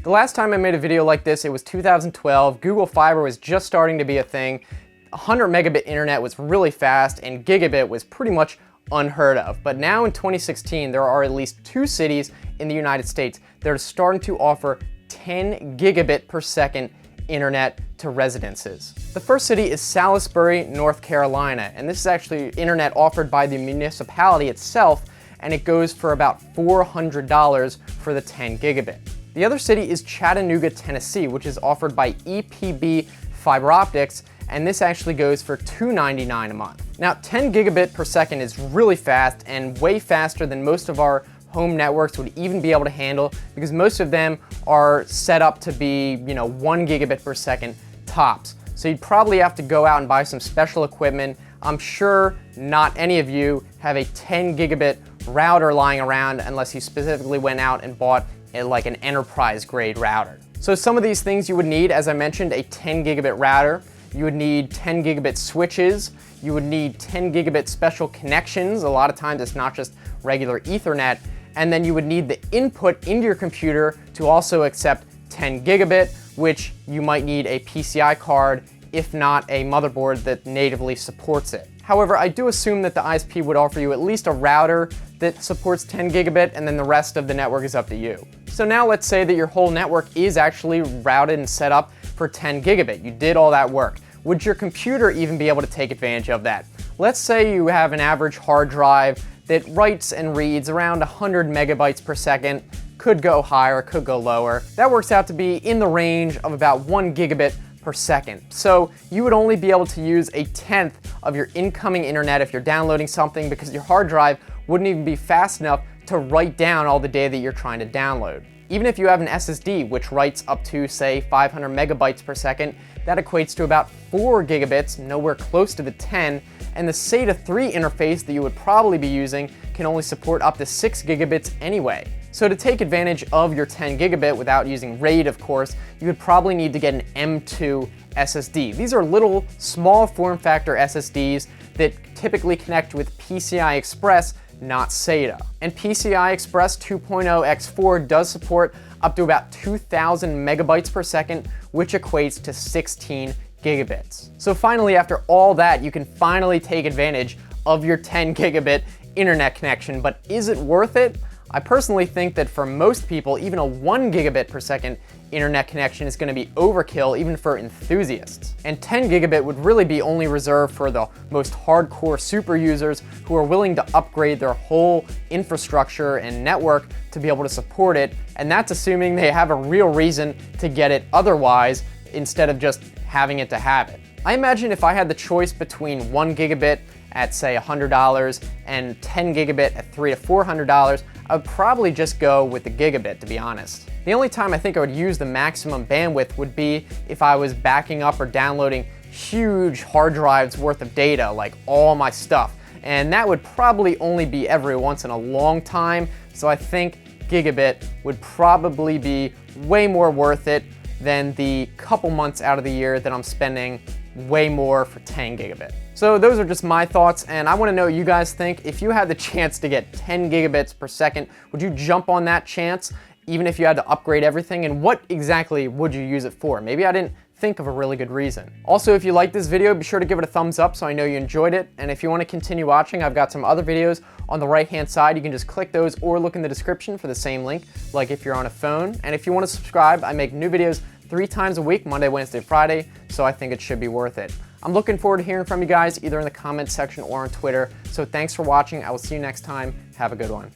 The last time I made a video like this, it was 2012. Google Fiber was just starting to be a thing. 100 megabit internet was really fast, and gigabit was pretty much unheard of. But now in 2016, there are at least 2 cities in the United States that are starting to offer 10 gigabit per second internet to residences. The first city is Salisbury, North Carolina, and this is actually internet offered by the municipality itself, and it goes for about $400 for the 10 gigabit. The other city is Chattanooga, Tennessee, which is offered by EPB Fiber Optics, and this actually goes for $299 a month. Now, 10 gigabit per second is really fast and way faster than most of our home networks would even be able to handle, because most of them are set up to be, 1 gigabit per second tops. So you'd probably have to go out and buy some special equipment. I'm sure not any of you have a 10 gigabit router lying around unless you specifically went out and bought like an enterprise grade router. So some of these things you would need, as I mentioned, a 10 gigabit router. You would need 10 gigabit switches. You would need 10 gigabit special connections. A lot of times it's not just regular Ethernet. And then you would need the input into your computer to also accept 10 gigabit, which you might need a PCI card, if not a motherboard that natively supports it. However, I do assume that the ISP would offer you at least a router that supports 10 gigabit, and then the rest of the network is up to you. So now let's say that your whole network is actually routed and set up for 10 gigabit. You did all that work. Would your computer even be able to take advantage of that? Let's say you have an average hard drive that writes and reads around 100 megabytes per second, could go higher, could go lower. That works out to be in the range of about 1 gigabit per second. So you would only be able to use a tenth of your incoming internet if you're downloading something, because your hard drive wouldn't even be fast enough to write down all the data that you're trying to download. Even if you have an SSD, which writes up to, say, 500 megabytes per second, that equates to about 4 gigabits, nowhere close to the 10, and the SATA 3 interface that you would probably be using can only support up to 6 gigabits anyway. So to take advantage of your 10 gigabit without using RAID, of course, you would probably need to get an M2 SSD. These are little, small form factor SSDs that typically connect with PCI Express, not SATA. And PCI Express 2.0 X4 does support up to about 2,000 megabytes per second, which equates to 16 gigabits. So finally, after all that, you can finally take advantage of your 10 gigabit internet connection, but is it worth it? I personally think that for most people, even a 1 gigabit per second internet connection is going to be overkill, even for enthusiasts. And 10 gigabit would really be only reserved for the most hardcore super users who are willing to upgrade their whole infrastructure and network to be able to support it, and that's assuming they have a real reason to get it otherwise, instead of just having it to have it. I imagine if I had the choice between 1 gigabit at, say, $100 and 10 gigabit at $300 to $400, I would probably just go with the gigabit, to be honest. The only time I think I would use the maximum bandwidth would be if I was backing up or downloading huge hard drives worth of data, like all my stuff. And that would probably only be every once in a long time, so I think gigabit would probably be way more worth it than the couple months out of the year that I'm spending way more for 10 gigabit. So those are just my thoughts, and I want to know what you guys think. If you had the chance to get 10 gigabits per second, would you jump on that chance, even if you had to upgrade everything? And what exactly would you use it for? Maybe I didn't think of a really good reason. Also, if you liked this video, be sure to give it a thumbs up so I know you enjoyed it. And if you want to continue watching, I've got some other videos on the right-hand side. You can just click those or look in the description for the same link, like if you're on a phone. And if you want to subscribe, I make new videos 3 times a week, Monday, Wednesday, Friday, so I think it should be worth it. I'm looking forward to hearing from you guys, either in the comments section or on Twitter. So thanks for watching. I will see you next time. Have a good one.